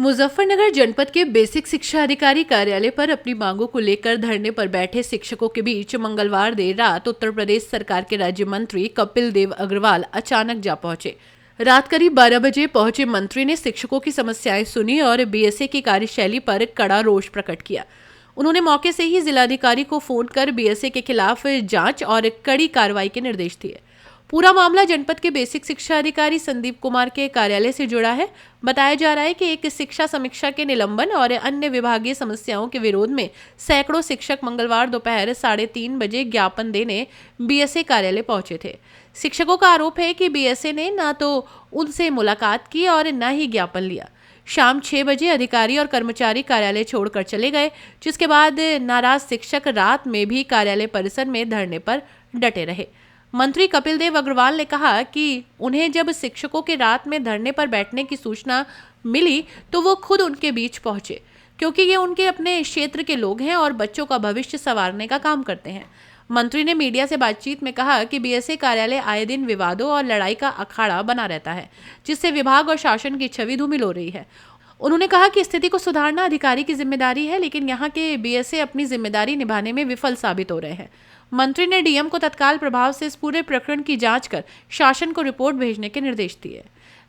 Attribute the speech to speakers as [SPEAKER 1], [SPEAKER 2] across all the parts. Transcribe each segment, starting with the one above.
[SPEAKER 1] मुजफ्फरनगर जनपद के बेसिक शिक्षा अधिकारी कार्यालय पर अपनी मांगों को लेकर धरने पर बैठे शिक्षकों के बीच मंगलवार देर रात उत्तर प्रदेश सरकार के राज्य मंत्री कपिल देव अग्रवाल अचानक जा पहुंचे। रात करीब 12 बजे पहुंचे मंत्री ने शिक्षकों की समस्याएं सुनी और बीएसए की कार्यशैली पर कड़ा रोष प्रकट किया। उन्होंने मौके से ही जिलाधिकारी को फोन कर बीएसए के खिलाफ जांच और कड़ी कार्रवाई के निर्देश दिए। पूरा मामला जनपद के बेसिक शिक्षा अधिकारी संदीप कुमार के कार्यालय से जुड़ा है। बताया जा रहा है कि एक शिक्षा समीक्षा के निलंबन और अन्य विभागीय समस्याओं के विरोध में सैकड़ों शिक्षक मंगलवार दोपहर 3:30 बजे ज्ञापन देने बीएसए कार्यालय पहुंचे थे। शिक्षकों का आरोप है कि बीएसए ने न तो उनसे मुलाकात की और न ही ज्ञापन लिया। शाम 6 बजे अधिकारी और कर्मचारी कार्यालय छोड़कर चले गए, जिसके बाद नाराज शिक्षक रात में भी कार्यालय परिसर में धरने पर डटे रहे। मंत्री कपिल देव अग्रवाल ने कहा कि उन्हें जब शिक्षकों के रात में धरने पर बैठने की सूचना मिली तो वो खुद उनके बीच पहुंचे, क्योंकि ये उनके अपने क्षेत्र के लोग हैं और बच्चों का भविष्य संवारने का काम करते हैं। मंत्री ने मीडिया से बातचीत में कहा कि बीएसए कार्यालय आए दिन विवादों और लड़ाई का अखाड़ा बना रहता है, जिससे विभाग और शासन की छवि धूमिल हो रही है। उन्होंने कहा कि स्थिति को सुधारना अधिकारी की जिम्मेदारी है, लेकिन यहाँ के बीएसए अपनी जिम्मेदारी निभाने में विफल साबित हो रहे हैं। मंत्री ने डीएम को तत्काल प्रभाव से इस पूरे प्रकरण की जांच कर शासन को रिपोर्ट भेजने के निर्देश दिए।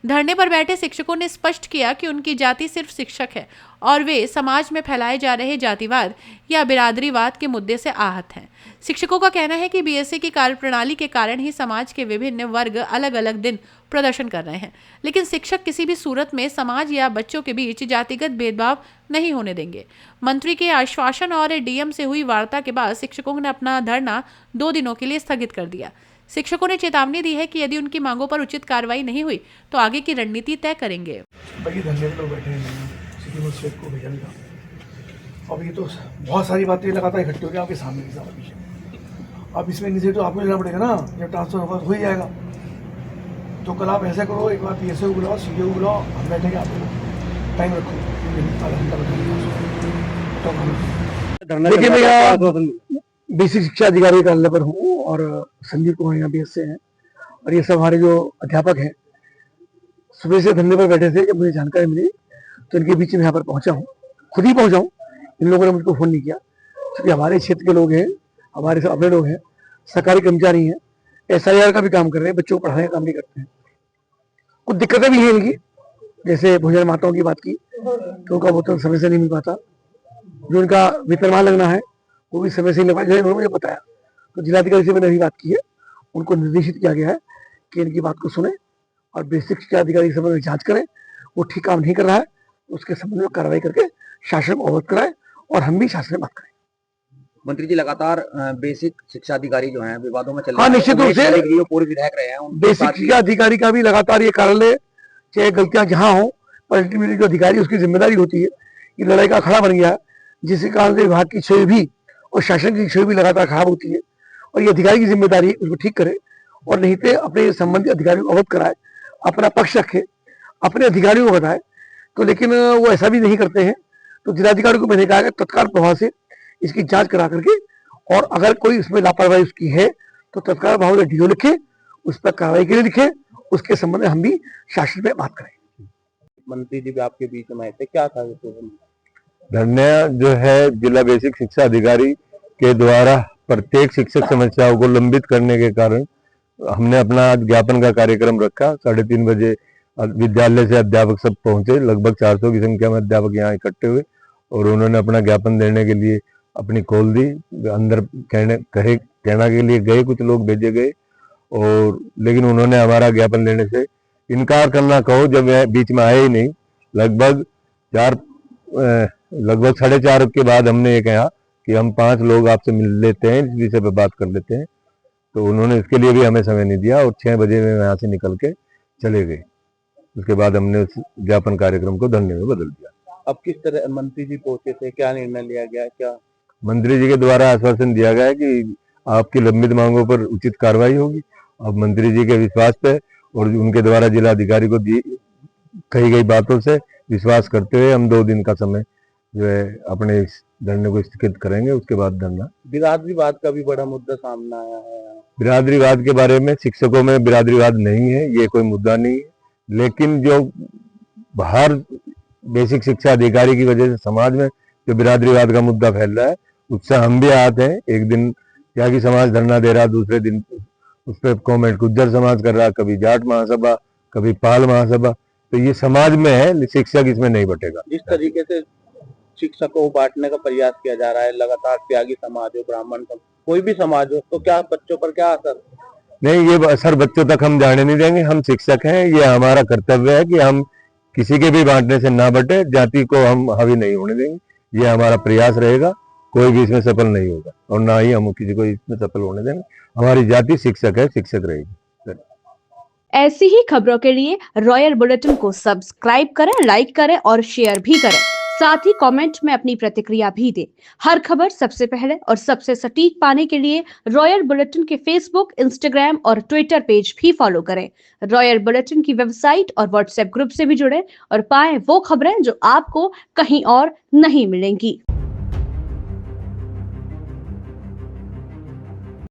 [SPEAKER 1] धरने पर बैठे शिक्षकों ने स्पष्ट किया कि उनकी जाति सिर्फ शिक्षक है और वे समाज में फैलाए जा रहे जातिवाद या बिरादरीवाद के मुद्दे से आहत हैं। शिक्षकों का कहना है कि बीएसए की कार्यप्रणाली के कारण ही समाज के विभिन्न वर्ग अलग अलग दिन प्रदर्शन कर रहे हैं, लेकिन शिक्षक किसी भी सूरत में समाज या बच्चों के बीच जातिगत भेदभाव नहीं होने देंगे। मंत्री के आश्वासन और डीएम से हुई वार्ता के बाद शिक्षकों ने अपना धरना 2 दिनों के लिए स्थगित कर दिया। शिक्षकों ने चेतावनी दी है कि यदि उनकी मांगों पर उचित कार्रवाई नहीं हुई तो आगे की रणनीति तय करेंगे।
[SPEAKER 2] अब ये तो बहुत सारी बातें लगातार इकट्ठी हो गई आपके सामने की सामने। अब इसमें नीचे तो आपको लेना पड़ेगा ना, जब ट्रांसफर होगा हो ही जाएगा। तो कल आप ऐसा करो, एक बार पीएसए को बुलाओ, सीडीओ को बुलाओ, हम बैठेंगे, आप टाइम रखो, देखिए भैया बेसिक शिक्षा अधिकारी कार्यालय पर हूँ और संदीप कुमार यहाँ बीएसए हैं और ये सब हमारे जो अध्यापक हैं सुबह से धरने पर बैठे थे। जब मुझे जानकारी मिली तो इनके बीच में यहाँ पर पहुंचा हूँ, खुद ही पहुंचा हूँ। इन लोगों ने मुझको फोन नहीं किया, क्योंकि हमारे क्षेत्र के लोग हैं, हमारे सब अपने लोग हैं, सरकारी कर्मचारी हैं, एसआईआर का भी काम कर रहे हैं, बच्चों को पढ़ाने का काम नहीं करते हैं। कुछ दिक्कतें भी हैं इनकी, जैसे भोजन माताओं की बात की तो उनका वेतन समय से नहीं मिल पाता, जो इनका वेतनमान लगना है वो भी समय से नहीं लग पाया, उन्होंने मुझे बताया। तो जिलाधिकारी से मैंने अभी बात की है, उनको निर्देशित किया गया है कि इनकी बात को सुने और बेसिक शिक्षा अधिकारी के संबंध में जांच करें। वो ठीक काम नहीं कर रहा है, उसके संबंध में कार्रवाई करके शासन को अवगत कराए और हम भी शासन से बात करें।
[SPEAKER 3] मंत्री जी लगातार बेसिक शिक्षा अधिकारी जो हैं विवादों में चल रहे
[SPEAKER 2] हैं। हाँ, निश्चित रूप से
[SPEAKER 3] पूरे विधायक रहे हैं,
[SPEAKER 2] बेसिक शिक्षा अधिकारी का भी लगातार ये कार्यालय चाहे गलतियां जहां हो, पर अल्टीमेटली जो अधिकारी उसकी जिम्मेदारी होती है। ये लड़ाई का अखाड़ा बन गया है, जिसके कारण से विभाग की छवि भी और शासन की छवि भी लगातार खराब होती है और ये अधिकारी की जिम्मेदारी है उसको ठीक करे और नहीं तो अपने संबंधित अधिकारियों को अवगत कराए, अपना पक्ष रखे, अपने अधिकारियों को बताए। तो लेकिन वो ऐसा भी नहीं करते हैं। तो जिलाधिकारी को मैंने कहा कि तत्काल प्रभाव से इसकी जांच करा करके और अगर कोई इसमें लापरवाही उसकी है तो तत्काल प्रभाव से डीओ लिखे, उस पर कार्रवाई के लिए लिखे, उसके संबंध में हम भी शासन में बात करें।
[SPEAKER 3] मंत्री जी भी आपके बीच में थे, क्या था
[SPEAKER 4] धरना जो है जिला बेसिक शिक्षा अधिकारी के द्वारा प्रत्येक शिक्षक समस्याओं को लंबित करने के कारण हमने अपना ज्ञापन का कार्यक्रम रखा। 3:30 बजे विद्यालय से अध्यापक सब पहुंचे, लगभग 400 की संख्या में अध्यापक यहाँ इकट्ठे हुए और उन्होंने अपना ज्ञापन देने के लिए अपनी खोल दी। अंदर कहना के लिए गए, कुछ लोग भेजे गए और लेकिन उन्होंने हमारा ज्ञापन लेने से इनकार करना कहो, जब बीच में आए ही नहीं। लगभग 4:30 के बाद हमने ये कहा कि हम 5 लोग आपसे मिल लेते हैं, इस विषय पर बात कर लेते हैं। तो उन्होंने इसके लिए भी हमें समय नहीं दिया और 6 बजे में यहाँ से निकल के चले गए। उसके बाद हमने उस ज्ञापन कार्यक्रम को धरने में बदल दिया।
[SPEAKER 3] अब किस तरह मंत्री जी पहुंचे थे, क्या निर्णय लिया गया? क्या
[SPEAKER 4] मंत्री जी के द्वारा आश्वासन दिया गया है कि आपकी लंबित मांगों पर उचित कार्रवाई होगी। अब मंत्री जी के विश्वास पे और उनके द्वारा जिला अधिकारी को कही गई बातों से विश्वास करते हुए हम 2 दिन का समय जो है अपने इस धरने को स्थगित करेंगे। उसके बाद धरना।
[SPEAKER 3] बिरादरीवाद का भी बड़ा मुद्दा सामने आया है।
[SPEAKER 4] बिरादरीवाद के बारे में शिक्षकों में बिरादरीवाद नहीं है, ये कोई मुद्दा नहीं है, लेकिन जो बाहर बेसिक शिक्षा अधिकारी की वजह से समाज में जो बिरादरीवाद का मुद्दा फैल रहा है उससे हम भी आते हैं। एक दिन त्यागी समाज धरना दे रहा, दूसरे दिन उस पर कॉमेंट गुज्जर समाज कर रहा, कभी जाट महासभा, कभी पाल महासभा। तो ये समाज में है, शिक्षक इसमें नहीं बटेगा।
[SPEAKER 5] जिस तरीके से शिक्षकों को बांटने का प्रयास किया जा रहा है लगातार, त्यागी समाज हो, ब्राह्मण समाज, कोई भी समाज हो, तो क्या बच्चों पर क्या असर?
[SPEAKER 4] नहीं, ये असर बच्चों तक हम जाने नहीं देंगे। हम शिक्षक हैं, ये हमारा कर्तव्य है कि हम किसी के भी बांटने से ना बटे, जाति को हम हावी नहीं होने देंगे। ये हमारा प्रयास रहेगा, कोई भी इसमें सफल नहीं होगा और ना ही हम किसी को इसमें सफल होने देंगे। हमारी जाति शिक्षक है, शिक्षक रहेगी।
[SPEAKER 6] ऐसी ही खबरों के लिए रॉयल बुलेटिन को सब्सक्राइब करें, लाइक करें और शेयर भी करें। साथ ही कमेंट में अपनी प्रतिक्रिया भी दें। हर खबर सबसे पहले और सबसे सटीक पाने के लिए रॉयल बुलेटिन के फेसबुक, इंस्टाग्राम और ट्विटर पेज भी फॉलो करें। रॉयल बुलेटिन की वेबसाइट और व्हाट्सएप ग्रुप से भी जुड़ें और पाएं वो खबरें जो आपको कहीं और नहीं मिलेंगी।